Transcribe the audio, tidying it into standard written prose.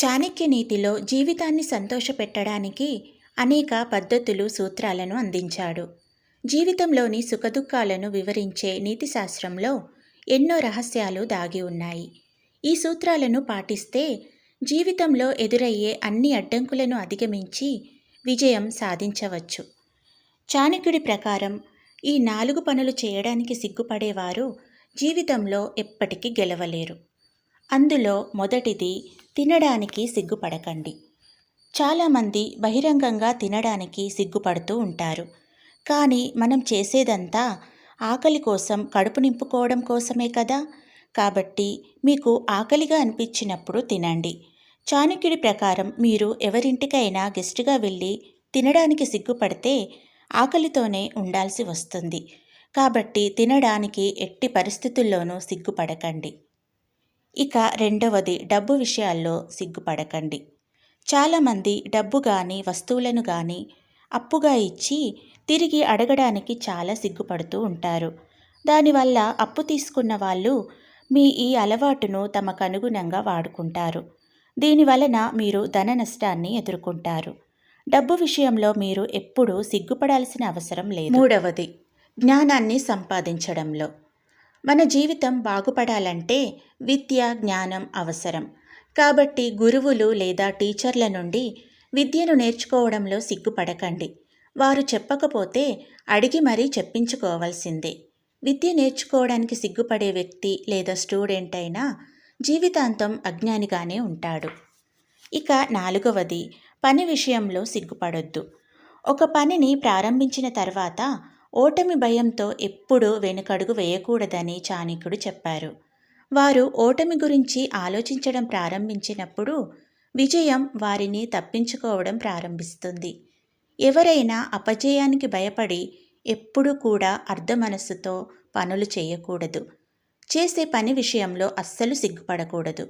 చాణక్య నీతిలో జీవితాన్ని సంతోషపెట్టడానికి అనేక పద్ధతులు, సూత్రాలను అందించాడు. జీవితంలోని సుఖదుఖాలను వివరించే నీతిశాస్త్రంలో ఎన్నో రహస్యాలు దాగి ఉన్నాయి. ఈ సూత్రాలను పాటిస్తే జీవితంలో ఎదురయ్యే అన్ని అడ్డంకులను అధిగమించి విజయం సాధించవచ్చు. చాణక్యుడి ప్రకారం ఈ 4 పనులు చేయడానికి సిగ్గుపడేవారు జీవితంలో ఎప్పటికీ గెలవలేరు. అందులో మొదటిది, తినడానికి సిగ్గుపడకండి. చాలామంది బహిరంగంగా తినడానికి సిగ్గుపడుతూ ఉంటారు. కానీ మనం చేసేదంతా ఆకలి కోసం, కడుపు నింపుకోవడం కోసమే కదా. కాబట్టి మీకు ఆకలిగా అనిపించినప్పుడు తినండి. చాణక్యుడి ప్రకారం మీరు ఎవరింటికైనా గెస్ట్గా వెళ్ళి తినడానికి సిగ్గుపడితే ఆకలితోనే ఉండాల్సి వస్తుంది. కాబట్టి తినడానికి ఎట్టి పరిస్థితుల్లోనూ సిగ్గుపడకండి. ఇక రెండవది, డబ్బు విషయాల్లో సిగ్గుపడకండి. చాలామంది డబ్బు కానీ, వస్తువులను కానీ అప్పుగా ఇచ్చి తిరిగి అడగడానికి చాలా సిగ్గుపడుతూ ఉంటారు. దానివల్ల అప్పు తీసుకున్న వాళ్ళు మీ ఈ అలవాటును తమకు అనుగుణంగా వాడుకుంటారు. దీనివలన మీరు ధన నష్టాన్ని ఎదుర్కొంటారు. డబ్బు విషయంలో మీరు ఎప్పుడూ సిగ్గుపడాల్సిన అవసరం లేదు. మూడవది, జ్ఞానాన్ని సంపాదించడంలో. మన జీవితం బాగుపడాలంటే విద్య, జ్ఞానం అవసరం. కాబట్టి గురువులు లేదా టీచర్ల నుండి విద్యను నేర్చుకోవడంలో సిగ్గుపడకండి. వారు చెప్పకపోతే అడిగి మరీ చెప్పించుకోవాల్సిందే. విద్య నేర్చుకోవడానికి సిగ్గుపడే వ్యక్తి లేదా స్టూడెంట్ అయినా జీవితాంతం అజ్ఞానిగానే ఉంటాడు. ఇక నాలుగవది, పని విషయంలో సిగ్గుపడొద్దు. ఒక పనిని ప్రారంభించిన తర్వాత ఓటమి భయంతో ఎప్పుడూ వెనుకడుగు వేయకూడదని చాణక్యుడు చెప్పారు. వారు ఓటమి గురించి ఆలోచించడం ప్రారంభించినప్పుడు విజయం వారిని తప్పించుకోవడం ప్రారంభిస్తుంది. ఎవరైనా అపజయానికి భయపడి ఎప్పుడూ కూడా అర్ధమనస్సుతో పనులు చేయకూడదు. చేసే పని విషయంలో అస్సలు సిగ్గుపడకూడదు.